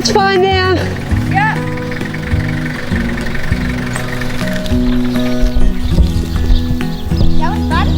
much fine now? Yeah. That was fun.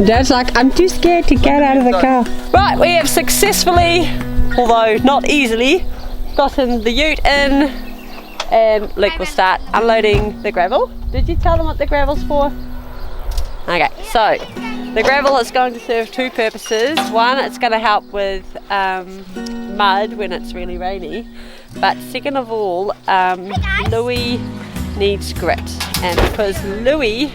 Dad's like, I'm too scared to get out of the car. Right, we have successfully, although not easily, gotten the ute in, and Luke will start unloading the gravel. Did you tell them what the gravel's for? Okay, so the gravel is going to serve two purposes. One, it's going to help with mud when it's really rainy, but second of all, Louis needs grit, and because Louis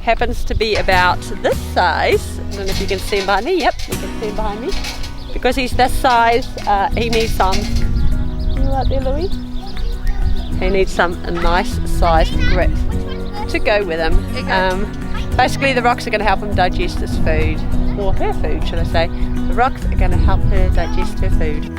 happens to be about this size, I don't know if you can see him behind me, yep, you can see him behind me, because he's this size, he needs some, you right there Louis? He needs some nice sized grit to go with him. Basically the rocks are going to help him digest his food, or her food should I say. The rocks are going to help her digest her food.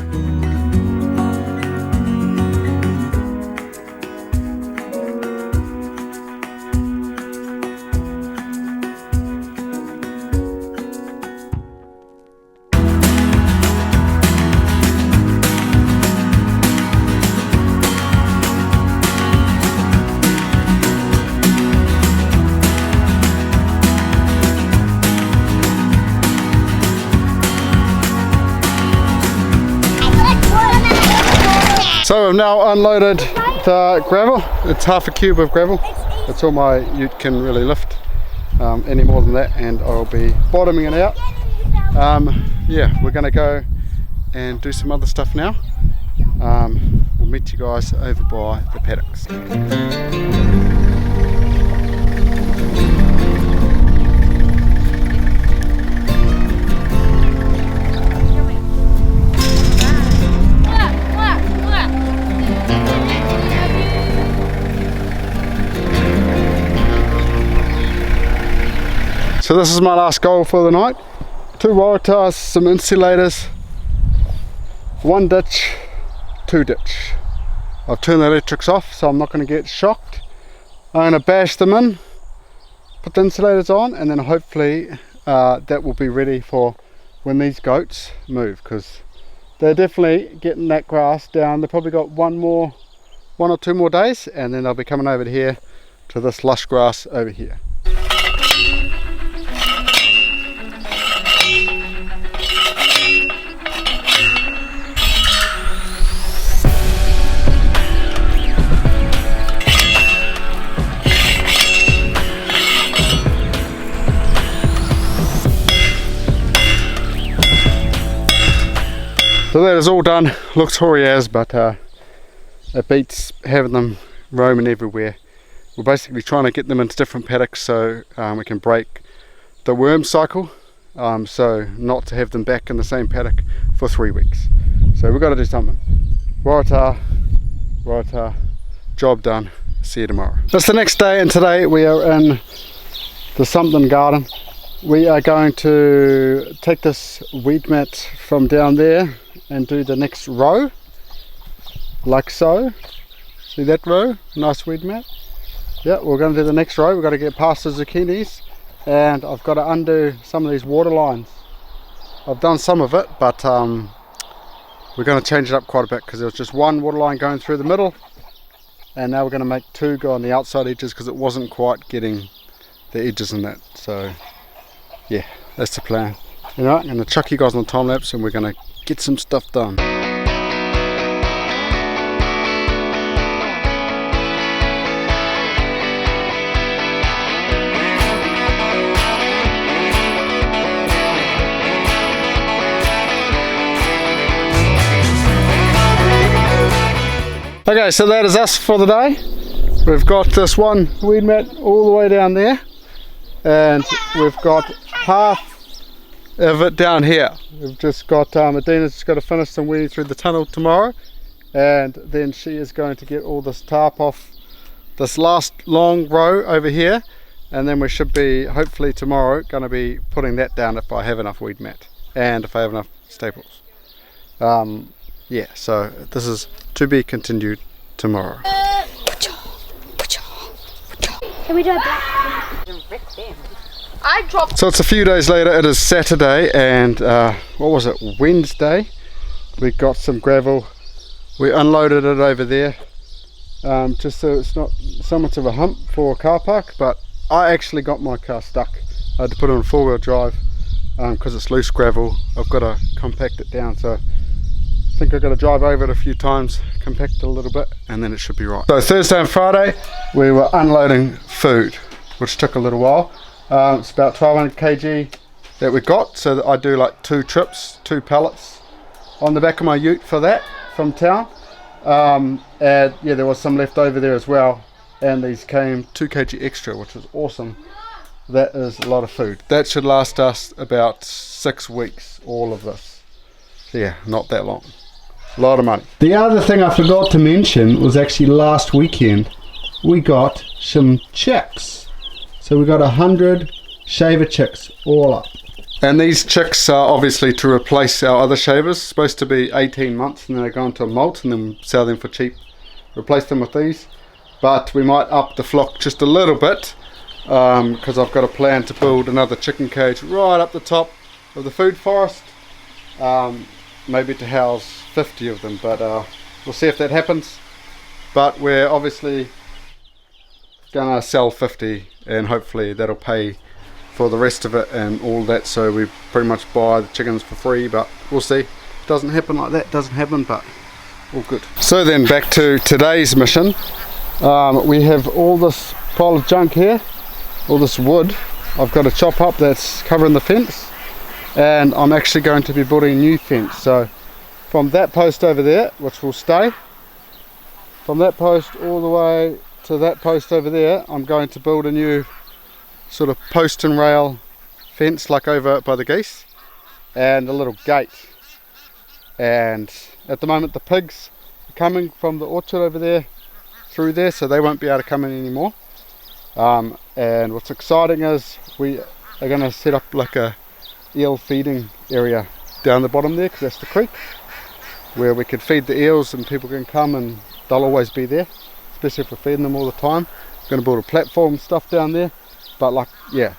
So I've now unloaded the gravel. It's half a cube of gravel. That's all my ute can really lift. Any more than that and I'll be bottoming it out. Yeah, we're going to go and do some other stuff now. We'll meet you guys over by the paddocks. So this is my last goal for the night. 2 waratahs, some insulators, 1 ditch, 2 ditch. I've turned the electrics off so I'm not going to get shocked. I'm going to bash them in, put the insulators on, and then hopefully that will be ready for when these goats move, because they're definitely getting that grass down. They've probably got one or two more days and then they'll be coming over here to this lush grass over here. So that is all done. Looks hoary as, but it beats having them roaming everywhere. We're basically trying to get them into different paddocks so we can break the worm cycle, so not to have them back in the same paddock for 3 weeks. So we've got to do something. Waratah, job done. See you tomorrow. It's the next day and today we are in the something garden. We are going to take this weed mat from down there and do the next row, like so. See that row? Nice weed mat. Yeah, we're going to do the next row. We've got to get past the zucchinis, and I've got to undo some of these water lines. I've done some of it, but we're going to change it up quite a bit because there was just one water line going through the middle, and now we're going to make 2 go on the outside edges because it wasn't quite getting the edges in that. So yeah, that's the plan. Alright, I'm going to chuck you guys on the time lapse and we're going to get some stuff done. Okay, so that is us for the day. We've got this one weed mat all the way down there, and we've got half of it down here. We've just got Adina's just got to finish some weeding through the tunnel tomorrow, and then she is going to get all this tarp off this last long row over here, and then we should be hopefully tomorrow going to be putting that down if I have enough weed mat and if I have enough staples. Yeah, so this is to be continued tomorrow. Can we do a black? I dropped. So it's a few days later. It is Saturday and what was it, Wednesday, we got some gravel, we unloaded it over there, just so it's not so much of a hump for a car park. But I actually got my car stuck. I had to put it on 4-wheel drive because it's loose gravel. I've got to compact it down, so I think I've got to drive over it a few times, compact it a little bit, and then it should be right. So Thursday and Friday we were unloading food, which took a little while. It's about 1200 kg that we got, so that I do like 2 trips, 2 pallets on the back of my ute for that from town. And yeah, there was some left over there as well, and these came 2 kg extra, which is awesome. That is a lot of food. That should last us about 6 weeks, all of this. So yeah, not that long. A lot of money. The other thing I forgot to mention was actually last weekend we got some chicks. So we got 100 shaver chicks all up. And these chicks are obviously to replace our other shavers. Supposed to be 18 months and then they go into a molt and then sell them for cheap. Replace them with these. But we might up the flock just a little bit, because I've got a plan to build another chicken cage right up the top of the food forest, maybe to house 50 of them, but we'll see if that happens. But we're obviously gonna sell 50 and hopefully that'll pay for the rest of it and all that, so we pretty much buy the chickens for free, but we'll see. Doesn't happen like that, doesn't happen, but all good. So then back to today's mission. We have all this pile of junk here, all this wood I've got to chop up that's covering the fence, and I'm actually going to be building a new fence. So from that post over there, which will stay, from that post all the way to that post over there, I'm going to build a new sort of post and rail fence like over by the geese, and a little gate. And at the moment the pigs are coming from the orchard over there through there, so they won't be able to come in anymore. And what's exciting is we are going to set up like a eel feeding area down the bottom there, because that's the creek where we could feed the eels and people can come and they'll always be there, especially if we're feeding them all the time. I'm going to build a platform stuff down there, but like, yeah,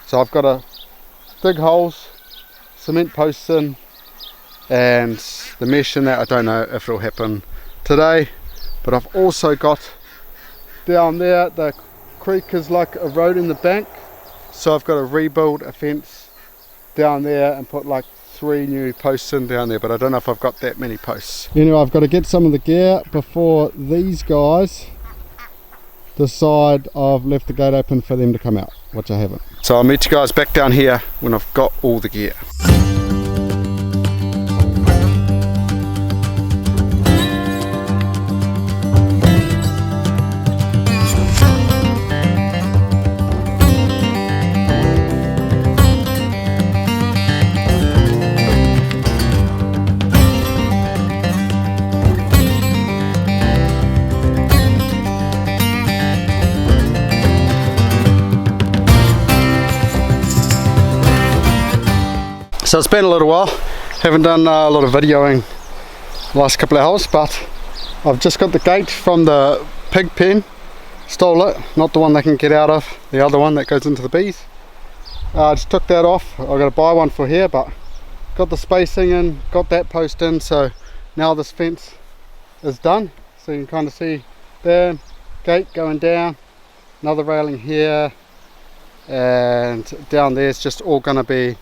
so I've got to dig holes, cement posts in, and the mesh in that, I don't know if it'll happen today. But I've also got down there, the creek is like a road in the bank, so I've got to rebuild a fence down there and put like 3 new posts in down there, but I don't know if I've got that many posts. Anyway, I've got to get some of the gear before these guys decide I've left the gate open for them to come out, which I haven't. So I'll meet you guys back down here when I've got all the gear. So it's been a little while, haven't done a lot of videoing the last couple of hours, but I've just got the gate from the pig pen, stole it, not the one they can get out of, the other one that goes into the bees. I just took that off. I've got to buy one for here, but got the spacing in, got that post in, so now this fence is done. So you can kind of see there, gate going down, another railing here, and down there it's just all going to be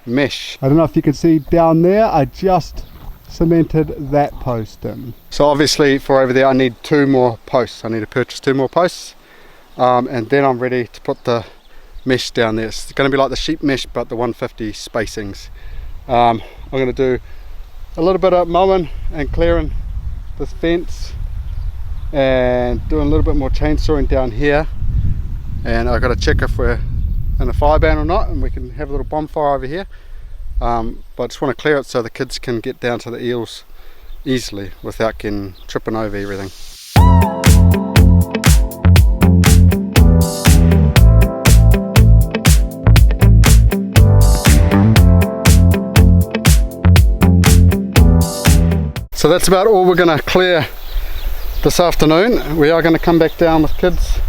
mesh. I don't know if you can see down there, I just cemented that post in. So obviously for over there I need 2 more posts. I need to purchase 2 more posts, and then I'm ready to put the mesh down there. It's going to be like the sheep mesh, but the 150 spacings. I'm going to do a little bit of mowing and clearing this fence and doing a little bit more chainsawing down here, and I've got to check if we're in a fire ban or not, and we can have a little bonfire over here, but I just want to clear it so the kids can get down to the eels easily without tripping over everything. So that's about all we're going to clear this afternoon. We are going to come back down with kids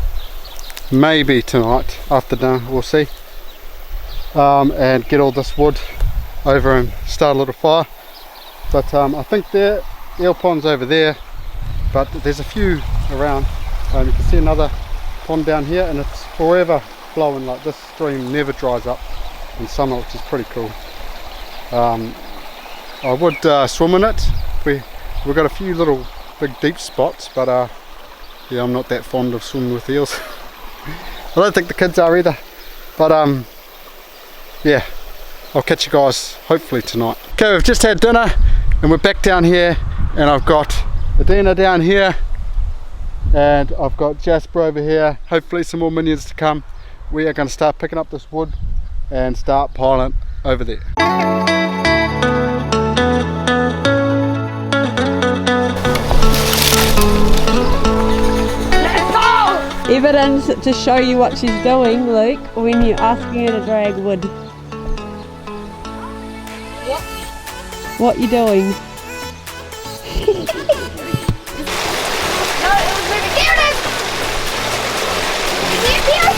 maybe tonight after dinner, we'll see, and get all this wood over and start a little fire. But I think the eel pond's over there, but there's a few around. You can see another pond down here, and it's forever flowing. Like, this stream never dries up in summer, which is pretty cool. I would swim in it. We've got a few little big deep spots, but yeah, I'm not that fond of swimming with eels. I don't think the kids are either, but yeah, I'll catch you guys hopefully tonight. Okay, we've just had dinner and we're back down here, and I've got Adina down here and I've got Jasper over here. Hopefully some more minions to come. We are going to start picking up this wood and start piling over there. Evidence to show you what she's doing, Luke, when you're asking her to drag wood. What you doing? No, it was moving. There it is! You see it here?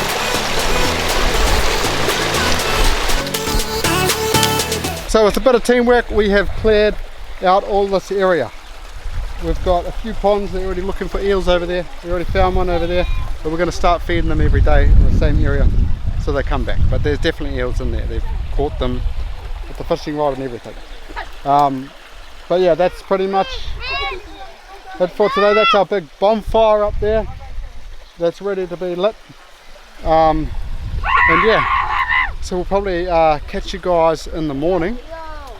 So with a bit of teamwork, we have cleared out all this area. We've got a few ponds. They're already looking for eels over there. We already found one over there, but we're going to start feeding them every day in the same area so they come back. But there's definitely eels in there. They've caught them with the fishing rod and everything. But yeah, that's pretty much it for today. That's our big bonfire up there that's ready to be lit. And yeah, so we'll probably catch you guys in the morning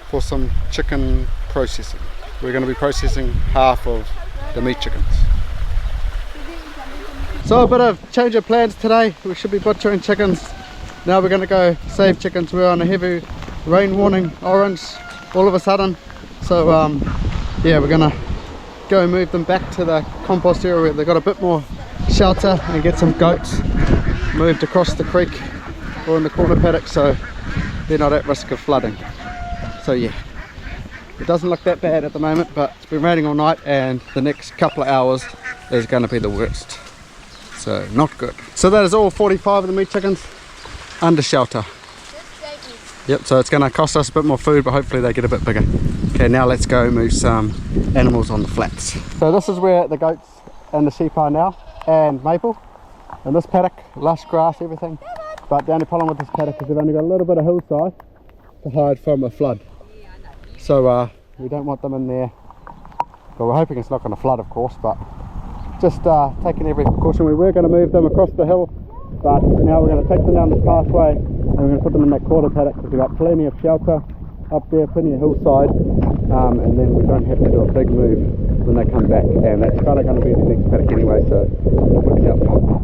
for some chicken processing. We're going to be processing half of the meat chickens. So a bit of change of plans today. We should be butchering chickens. Now we're going to go save chickens. We're on a heavy rain warning, orange, all of a sudden. So yeah, we're going to go move them back to the compost area where they've got a bit more shelter, and get some goats moved across the creek or in the corner paddock so they're not at risk of flooding. So yeah, it doesn't look that bad at the moment, but it's been raining all night and the next couple of hours is going to be the worst. So not good. So that is all 45 of the meat chickens under shelter. Yep, so it's going to cost us a bit more food, but hopefully they get a bit bigger. Okay, now let's go move some animals on the flats. So this is where the goats and the sheep are now, and Maple. And this paddock, lush grass, everything. But the only problem with this paddock is they've only got a little bit of hillside to hide from a flood. So we don't want them in there. But we're hoping it's not going to flood, of course, but just taking every precaution. We were going to move them across the hill, but now we're going to take them down this pathway and we're going to put them in that quarter paddock because we've got plenty of shelter up there, plenty of hillside, and then we don't have to do a big move when they come back, and that's kind of going to be the next paddock anyway, so it works out fine.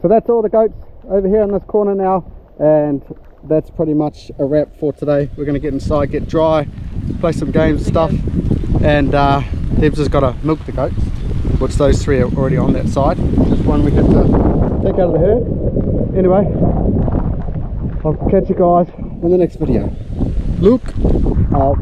So that's all the goats over here in this corner now, and that's pretty much a wrap for today. We're going to get inside, get dry, play some games and stuff, and Debs has got to milk the goats, which those three are already on that side. Just one we get to take out of the herd. Anyway, I'll catch you guys in the next video. Luke out.